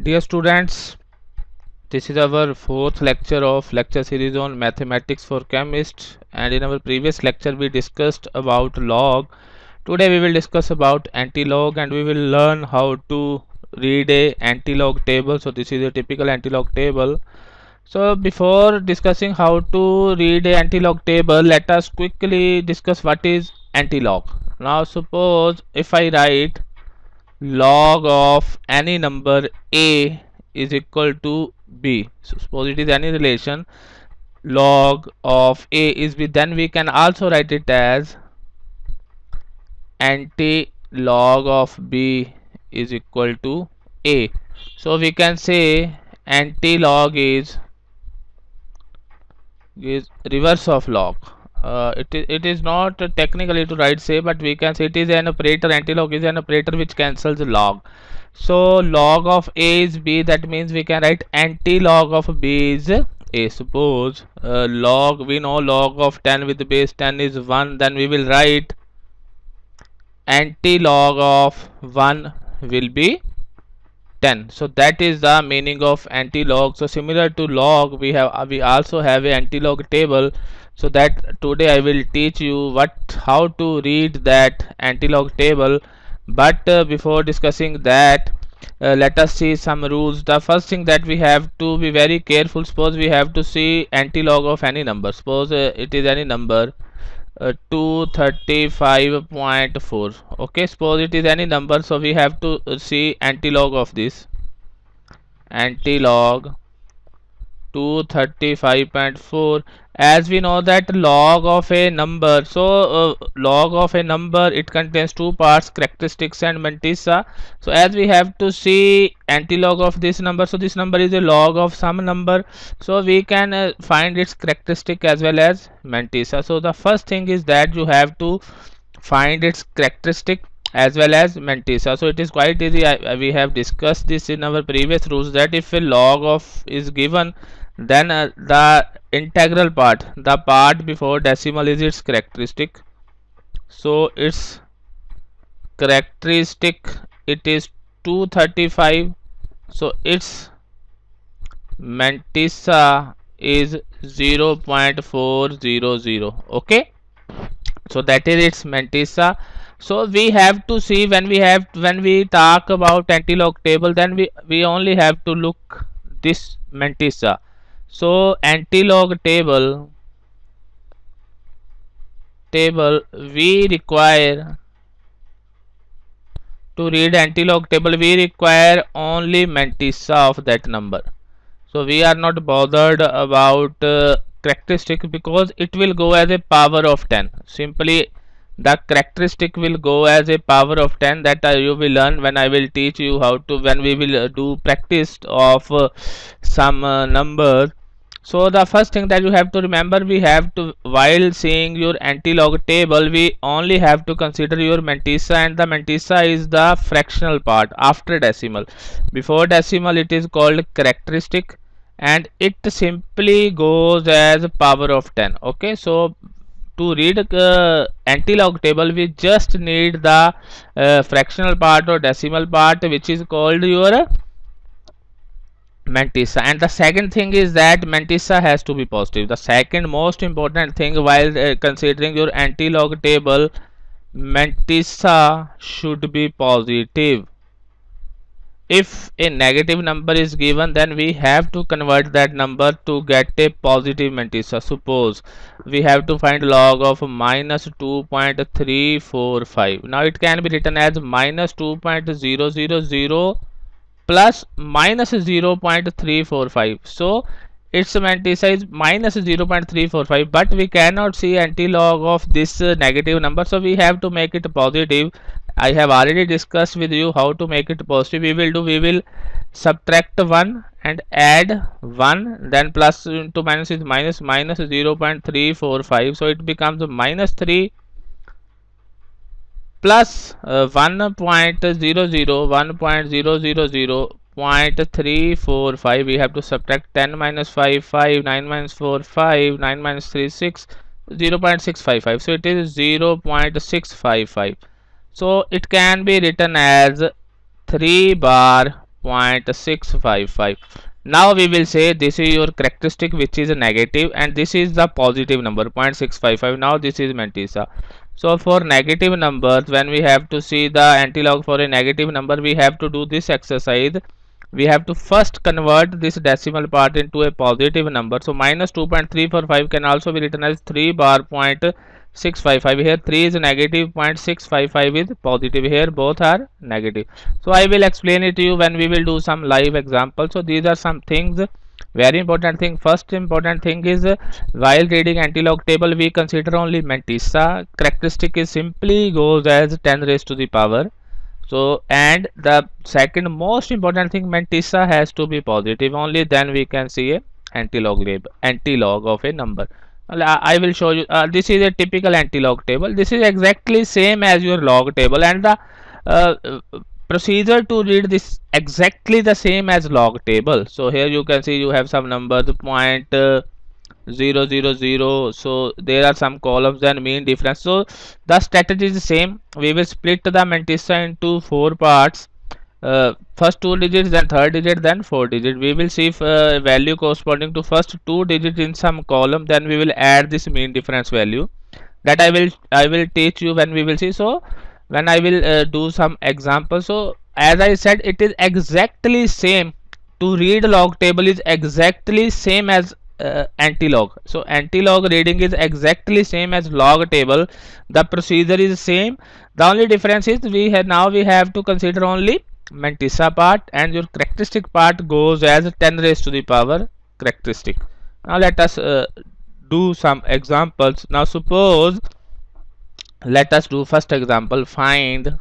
Dear students, this is our fourth lecture of lecture series on mathematics for chemists, and in our previous lecture we discussed about log. Today we will discuss about antilog and we will learn how to read a antilog table. So this is a typical antilog table. So before discussing how to read a antilog table, let us quickly discuss what is antilog. Now suppose if I write log of any number a is equal to b. So suppose it is any relation, log of a is b, then we can also write it as anti-log of b is equal to a. So we can say anti-log is reverse of log. It is not technically to write say, but we can say it is an operator. Antilog is an operator which cancels log. So log of a is b, that means we can write anti-log of b is a. Suppose log, we know log of 10 with base 10 is 1, then we will write anti-log of 1 will be 10. So that is the meaning of anti-log. So similar to log, we also have a anti-log table. So that today I will teach you how to read that anti-log table. But before discussing that, let us see some rules. The first thing that we have to be very careful. Suppose we have to see anti-log of any number. Suppose it is any number 235.4. okay, suppose it is any number, so we have to see antilog of this. Antilog 235.4. as we know that log of a number, so log of a number, it contains two parts, characteristics and mantissa. So as we have to see antilog of this number, so this number is a log of some number, so we can find its characteristic as well as mantissa. So the first thing is that you have to find its characteristic as well as mantissa. So it is quite easy. We have discussed this in our previous rules, that if a log of is given, then the integral part, the part before decimal, is its characteristic. So its characteristic, it is 235. So its mantissa is 0.400. okay, so that is its mantissa. So we have to see, when we talk about antilog table, then we only have to look this mantissa. So antilog table we require to read antilog table, we require only mantissa of that number. So we are not bothered about characteristic, because it will go as a power of 10. Simply the characteristic will go as a power of 10. That you will learn when I will teach you how to, when we will do practice of some numbers. So the first thing that you have to remember, we have to, while seeing your antilog table, we only have to consider your mantissa, and the mantissa is the fractional part after decimal. Before decimal it is called characteristic, and it simply goes as power of 10. okay, so to read antilog table, we just need the fractional part or decimal part, which is called your mantissa. And the second thing is that mantissa has to be positive. The second most important thing while considering your antilog table, mantissa should be positive. If a negative number is given, then we have to convert that number to get a positive mantissa. Suppose we have to find log of minus 2.345. now it can be written as minus 2.000 plus minus 0.345. so its mantissa is minus 0.345, but we cannot see antilog of this negative number, so we have to make it positive. I have already discussed with you how to make it positive. We will subtract 1 and add 1, then plus into minus is minus 0.345, so it becomes minus 3 plus 1.000.345. we have to subtract 10 minus 5 5, 9 minus 4 5, 9 minus 3 6, 0.655. so it is 0.655. so it can be written as 3 bar 0.655. Now we will say this is your characteristic which is a negative and this is the positive number 0.655. Now this is mantissa. So for negative numbers, when we have to see the antilog for a negative number, we have to do this exercise. We have to first convert this decimal part into a positive number. So minus 2.345 can also be written as 3 bar 0.655. Here 3 is negative, 0.655 is positive. Here both are negative. So I will explain it to you when we will do some live examples. So these are some things. Very important thing. First important thing is while reading antilog table, we consider only mantissa. Characteristic is simply goes as 10 raised to the power. So and the second most important thing, mantissa has to be positive, only then we can see a antilog of a number. I will show you. This is a typical antilog table. This is exactly same as your log table, and the uh, procedure to read this exactly the same as log table. So here you can see you have some numbers point 000. So there are some columns and mean difference. So the strategy is the same. We will split the mantissa into four parts. First two digits, then third digit, then four digit. We will see if value corresponding to first two digits in some column, then we will add this mean difference value. That I will teach you when we will see. So when I will do some examples. So as I said, it is exactly same. To read log table is exactly same as antilog. So antilog reading is exactly same as log table. The procedure is same. The only difference is we have to consider only mantissa part, and your characteristic part goes as 10 raised to the power characteristic. Now let us do some examples. Now suppose let us do first example. Find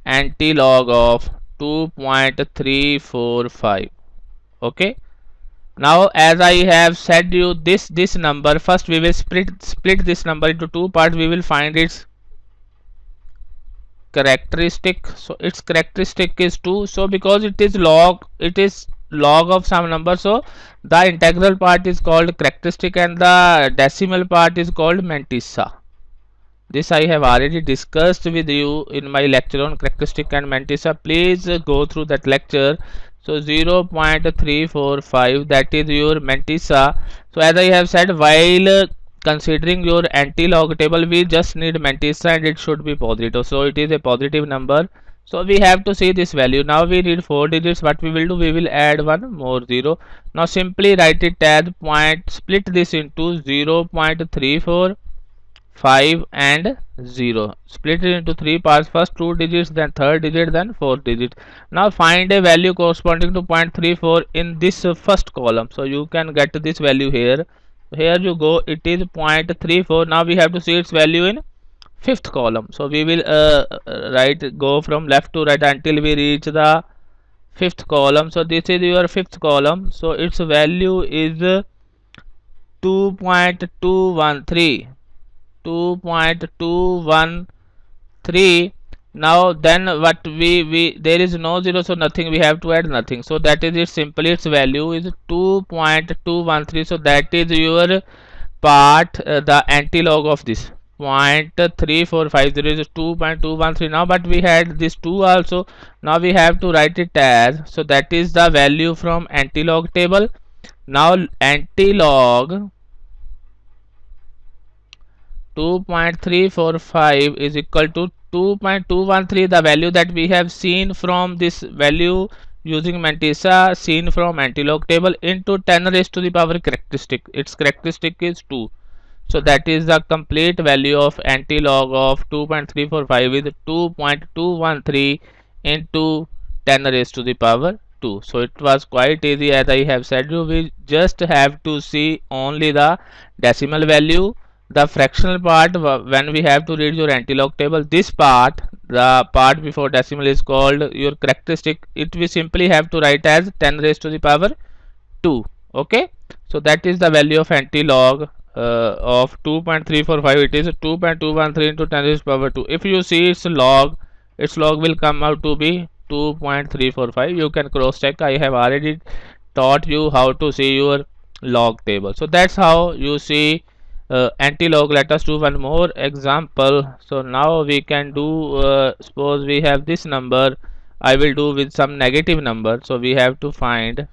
antilog of 2.345. Okay. Now as I have said you this number, first we will split this number into two parts. We will find its characteristic. So its characteristic is 2. So because it is log of some number, so the integral part is called characteristic and the decimal part is called mantissa. This I have already discussed with you in my lecture on characteristic and mantissa. Please go through that lecture. So 0.345, that is your mantissa. So as I have said, while considering your antilog table, we just need mantissa and it should be positive. So it is a positive number. So we have to see this value. Now we need 4 digits. What we will do, we will add one more 0. Now simply write it as split this into 0.34 5 and 0. Split it into three parts. First two digits, then third digit, then fourth digit. Now find a value corresponding to 0.34 in this first column. So you can get this value here. Here you go, it is 0.34. Now we have to see its value in fifth column. So we will go from left to right until we reach the fifth column. So this is your fifth column. So its value is 2.213. 2.213. Now then what we there is no 0, so nothing, we have to add nothing. So that is it, simply its value is 2.213. so that is your part, the antilog of this 0.3450 is 2.213. now but we had this 2 also. Now we have to write it as, so that is the value from antilog table. Now antilog 2.345 is equal to 2.213, the value that we have seen from this value using mantissa, seen from antilog table, into 10 raised to the power characteristic. Its characteristic is 2. So that is the complete value of antilog of 2.345 is 2.213 into 10 raised to the power 2. So it was quite easy. As I have said you, we just have to see only the decimal value. The fractional part, when we have to read your antilog table, this part, the part before decimal, is called your characteristic. It we simply have to write as 10 raised to the power 2. Okay, so that is the value of antilog of 2.345. It is 2.213 into 10 raised to the power 2. If you see its log will come out to be 2.345. You can cross check. I have already taught you how to see your log table. So that's how you see antilog. Let us do one more example. So now we can do suppose we have this number I will do with some negative number. So we have to find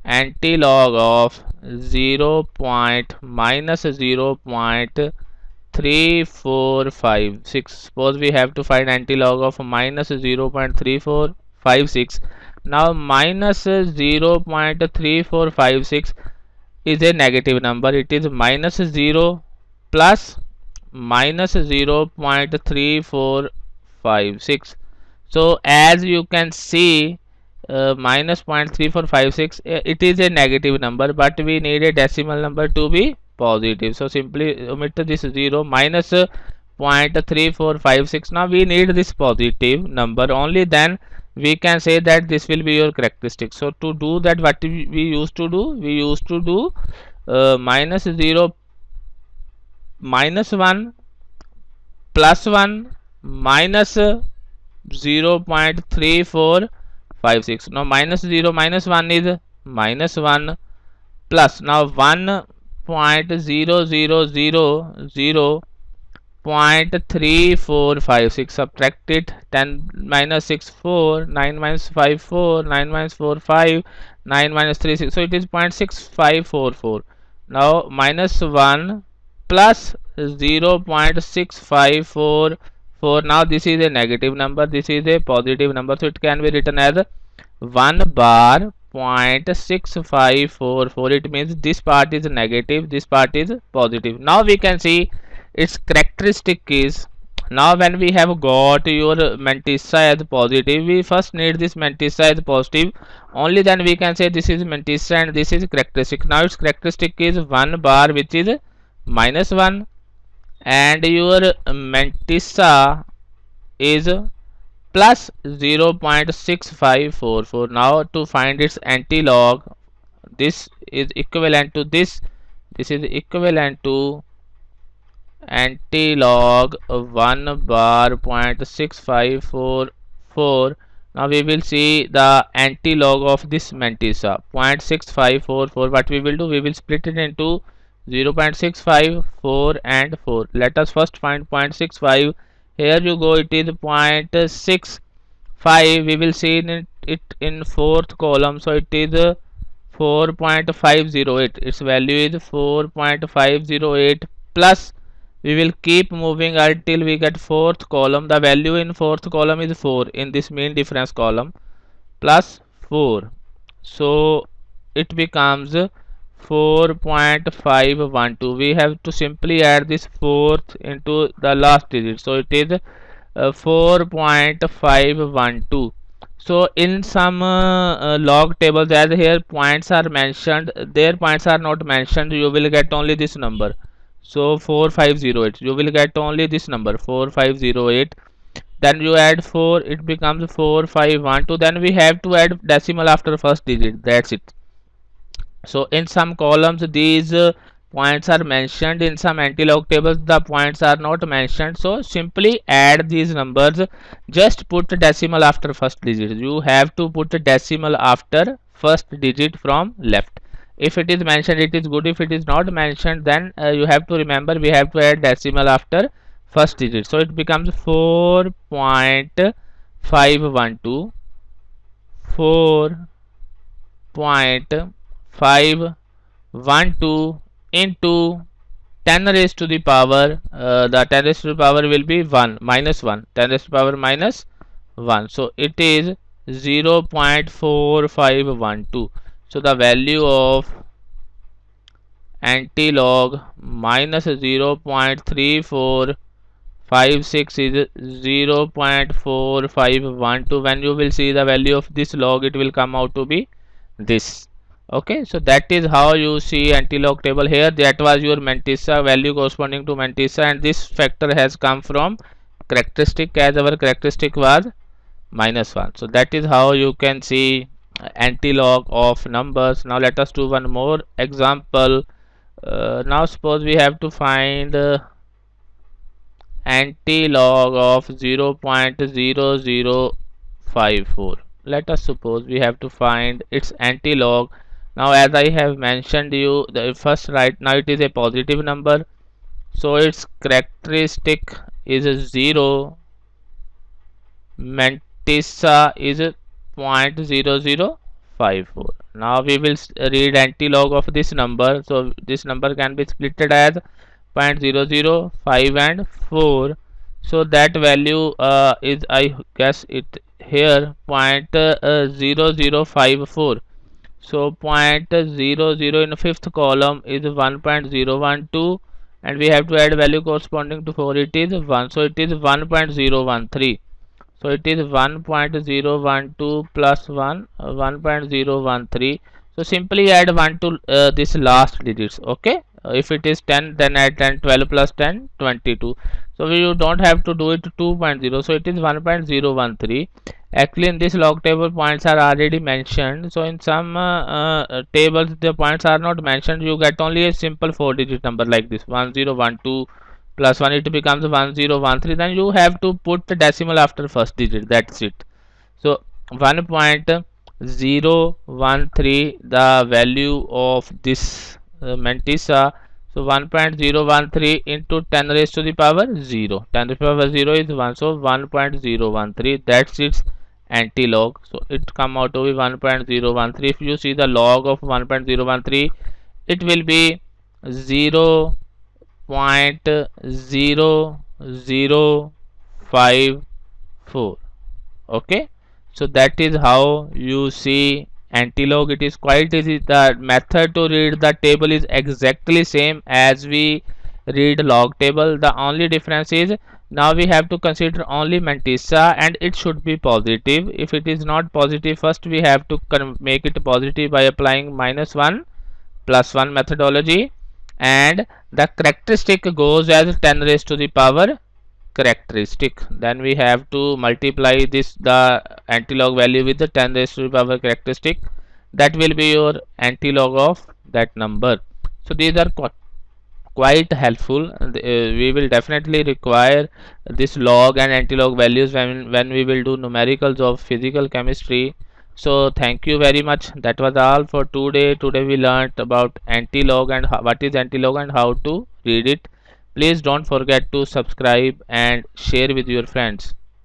antilog of 0 point minus 0.3456. Suppose we have to find antilog of minus 0.3456. Now minus 0.3456 is a negative number. It is minus 0 plus minus 0.3456. So as you can see, minus 0.3456, it is a negative number, but we need a decimal number to be positive. So simply omit this 0 minus 0.3456. Now we need this positive number, only then we can say that this will be your characteristic. So to do that, what we used to do, we used to do minus 0 minus 1 plus 1 minus 0.3456. Now minus 0 minus 1 is minus 1 plus now 1.0000.3456. Subtract it. 10 minus 6 4, 9 minus 5 4, 9 minus 4 5, 9 minus 3 6. So it is 0.6544. Now minus 1 plus 0.6544. Now this is a negative number, this is a positive number, so it can be written as 1 bar 0.6544. It means this part is negative, this part is positive. Now we can see its characteristic is, now when we have got your mantissa as positive, we first need this mantissa as positive, only then we can say this is mantissa and this is characteristic. Now its characteristic is 1 bar, which is minus 1, and your mantissa is plus 0.6544. Now to find its antilog, this is equivalent to this is equivalent to antilog 1 bar 0.6544. Now we will see the antilog of this mantissa 0.6544. What we will do, we will split it into 0.654 and 4. Let us first find 0.65. Here you go, it is 0.65. We will see it in fourth column, so it is 4.508. its value is 4.508 plus we will keep moving until we get fourth column. The value in fourth column is 4 in this mean difference column, plus 4, so it becomes 4.512. we have to simply add this fourth into the last digit, so it is 4.512. So in some log tables, as here points are mentioned, their points are not mentioned, you will get only this number. So 4508, you will get only this number 4508. Then you add 4, it becomes 4512. Then we have to add decimal after first digit, that's it. So in some columns these points are mentioned, in some antilog tables the points are not mentioned, so simply add these numbers, just put decimal after first digit. You have to put decimal after first digit from left. If it is mentioned, it is good. If it is not mentioned, then you have to remember we have to add decimal after first digit. So it becomes 4.512, 4.512 into 10 raised to the power, the 10 raised to the power will be 1 minus 1, 10 raised to the power minus 1, so it is 0.4512. so the value of antilog minus 0.3456 is 0.4512. when you will see the value of this log, it will come out to be this. Okay, so that is how you see antilog table. Here that was your mantissa value corresponding to mantissa, and this factor has come from characteristic, as our characteristic was minus 1. so that is how you can see antilog of numbers. Now let us do one more example. Now suppose we have to find antilog of 0.0054. let us suppose we have to find its antilog. Now as I have mentioned you, the first right now it is a positive number, so its characteristic is a 0. mantissa is 0.0054. Now we will read antilog of this number. So this number can be splitted as 0.005 and 4. So that value is, I guess it here, 0.0054. So 0.00 in the fifth column is 1.012, and we have to add value corresponding to 4. It is 1. So it is 1.013. So it is 1.012 plus 1, 1.013. So simply add 1 to this last digits. Okay. If it is 10, then add 10, 12 plus 10, 22. So you don't have to do it 2.0. So it is 1.013. Actually, in this log table, points are already mentioned. So in some tables, the points are not mentioned. You get only a simple 4-digit number like this: 1012 plus 1. It becomes 1013. Then you have to put the decimal after first digit. That's it. So 1.013, the value of this mantissa. So 1.013 into 10 raised to the power 0. 10 to the power 0 is 1. So 1.013, that's its antilog. So it come out to be 1.013. If you see the log of 1.013, it will be 0.0054. Okay. So that is how you see antilog. It is quite easy. The method to read the table is exactly same as we read log table. The only difference is now we have to consider only mantissa, and it should be positive. If it is not positive, first we have to make it positive by applying -1 plus 1 methodology, and the characteristic goes as 10 raised to the power characteristic. Then we have to multiply this, the antilog value, with the 10 raised to the power characteristic. That will be your antilog of that number. So these are quite helpful. We will definitely require this log and antilog values when we will do numericals of physical chemistry. So thank you very much. That was all for today. Today we learnt about antilog and what is antilog and how to read it. Please don't forget to subscribe and share with your friends.